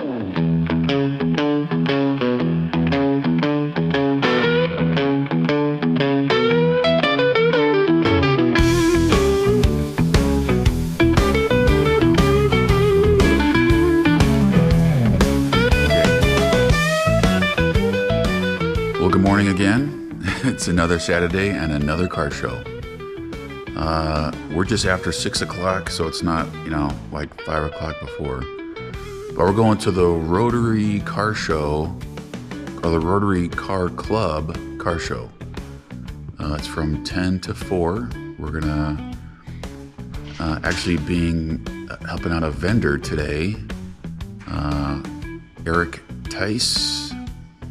Well, good morning again. It's another Saturday and another car show. We're just after 6 o'clock, so it's not, like 5 o'clock before. But we're going to the Rotary car show, or the Rotary Car Club car show. It's from 10 to 4. We're gonna actually helping out a vendor today, Eric Tice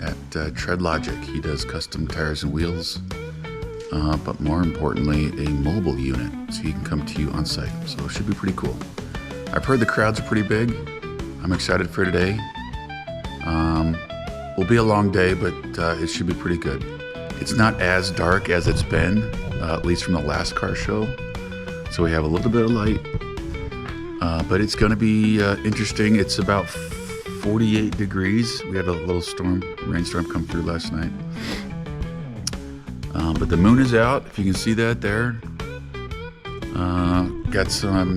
at Tread Logic. He does custom tires and wheels, but more importantly, a mobile unit, so he can come to you on site. So it should be pretty cool. I've heard the crowds are pretty big. I'm excited for today. Will be a long day, but it should be pretty good. It's not as dark as it's been, at least from the last car show. So we have a little bit of light, but it's going to be interesting. It's about 48 degrees. We had a little rainstorm come through last night. But the moon is out, if you can see that there. Got some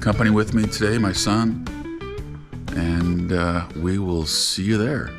company with me today, my son, and we will see you there.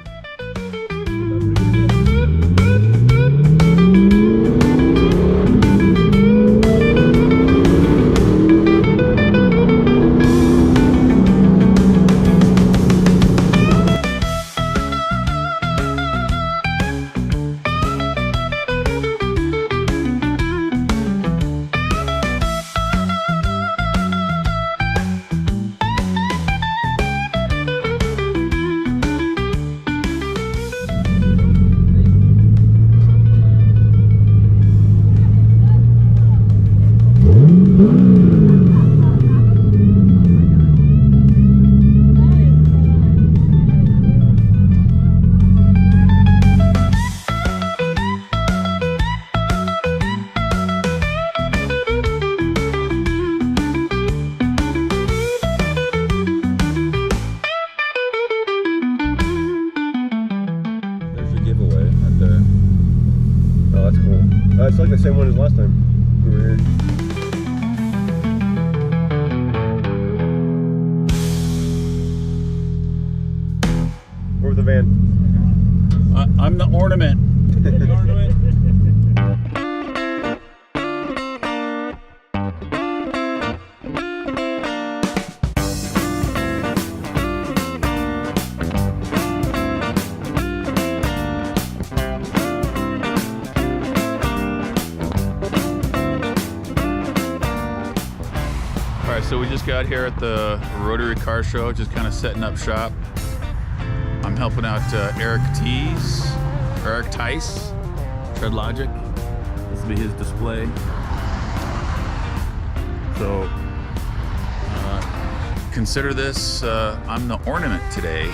It's like the same one as last time we were here. Where was the van? I'm the ornament. The ornament? So we just got here at the Rotary Car Show, just kind of setting up shop. I'm helping out Eric Tice, Tread Logic. This will be his display. So consider this, I'm the ornament today,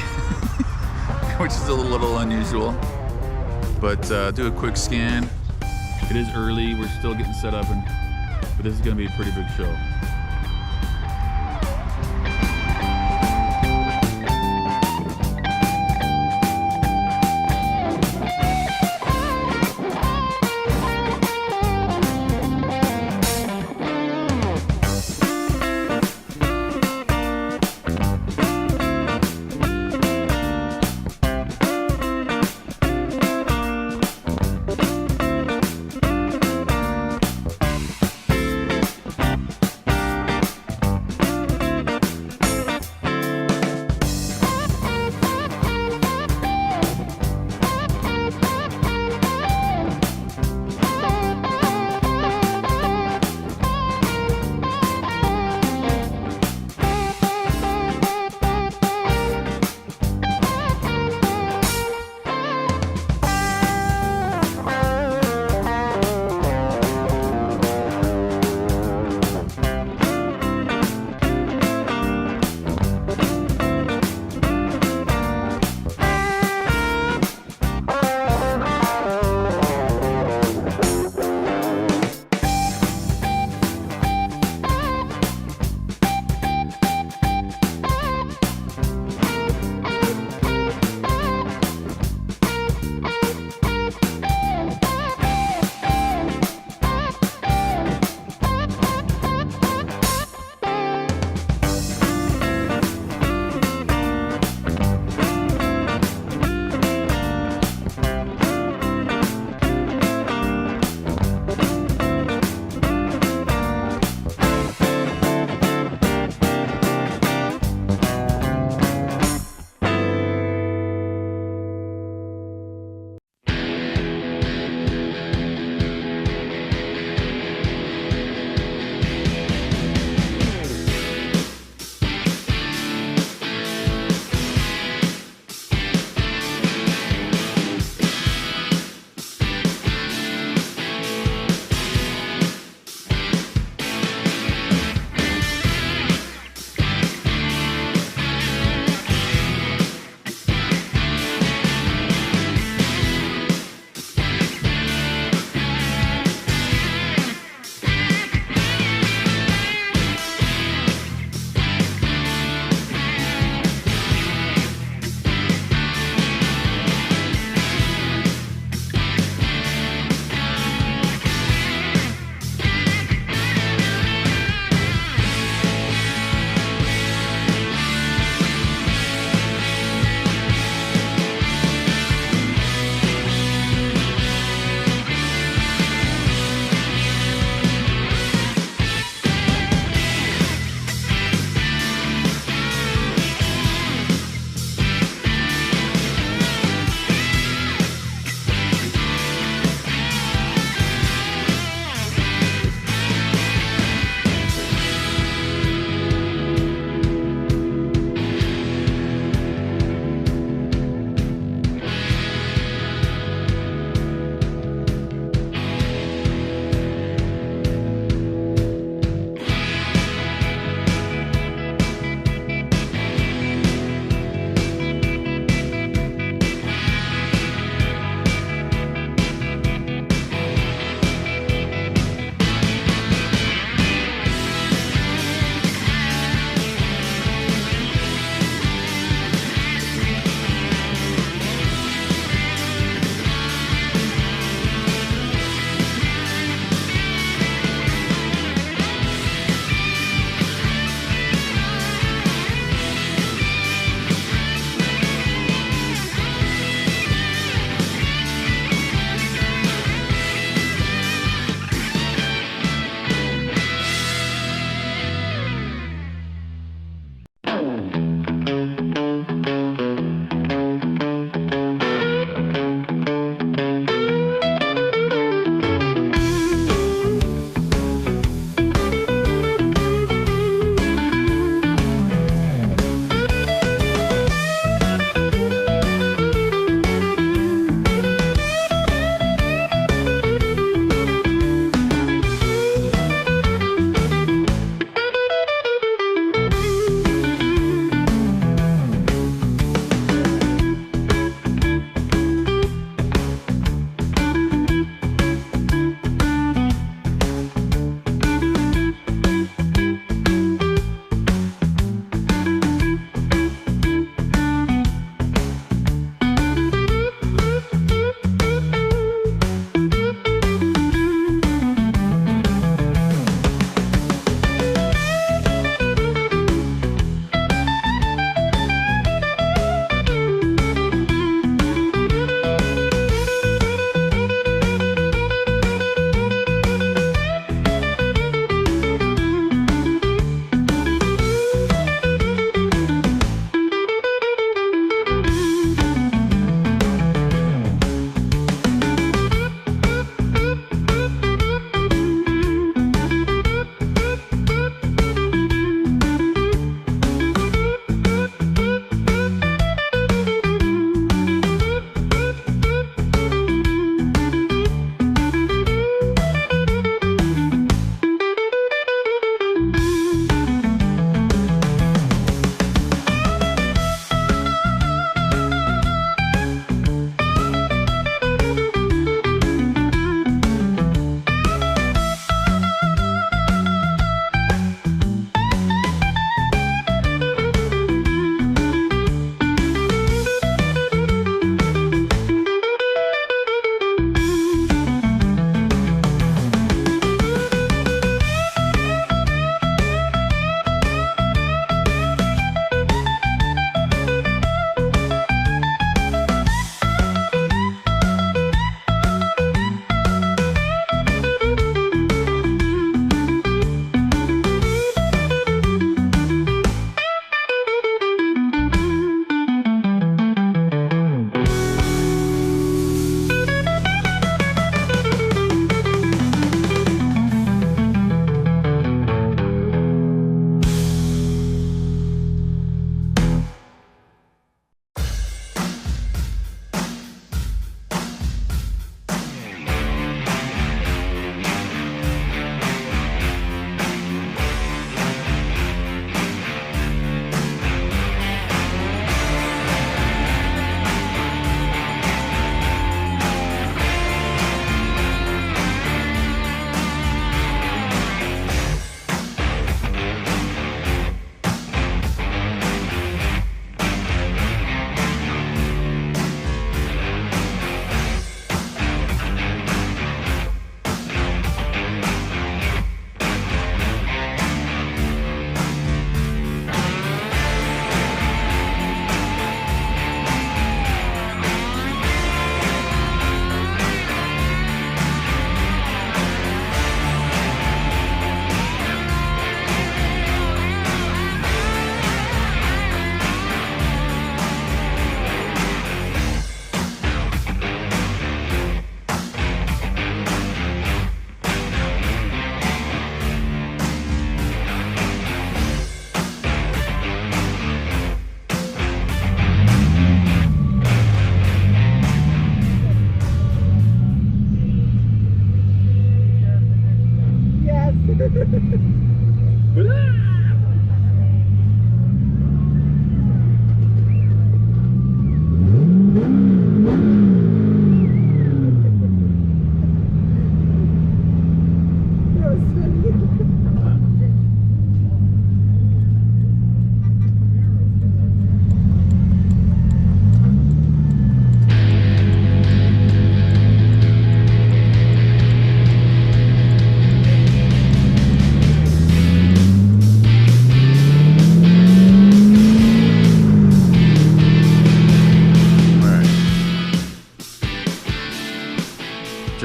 which is a little unusual. But do a quick scan. It is early, we're still getting set up, but this is going to be a pretty big show.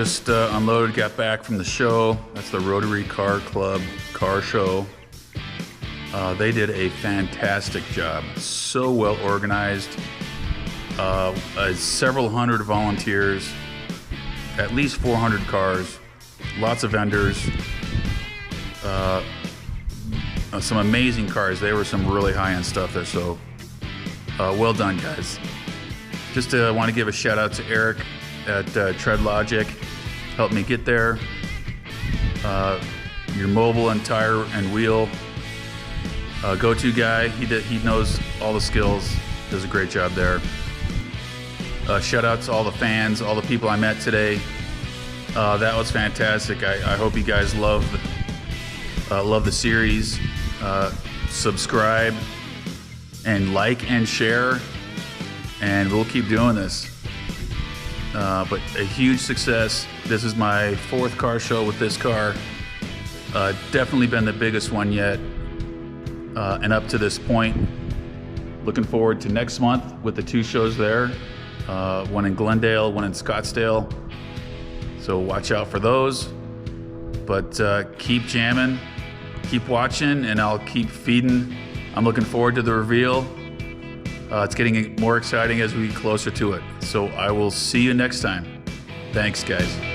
Just unloaded, got back from the show. That's the Rotary Car Club car show. They did a fantastic job. So well organized. Several hundred volunteers, at least 400 cars, lots of vendors, some amazing cars. There were some really high-end stuff there, so well done, guys. Just want to give a shout out to Eric at Tread Logic. Helped me get there. Your mobile and tire and wheel go-to guy. He knows all the skills. Does a great job there. Shout out to all the fans, all the people I met today. That was fantastic. I hope you guys love the series. Subscribe and like and share, and we'll keep doing this. But a huge success. This is my 4th car show with this car. Definitely been the biggest one yet, and up to this point. Looking forward to next month with the 2 shows there. One in Glendale, one in Scottsdale. So watch out for those. But keep jamming, keep watching, and I'll keep feeding. I'm looking forward to the reveal. It's getting more exciting as we get closer to it. So I will see you next time. Thanks, guys.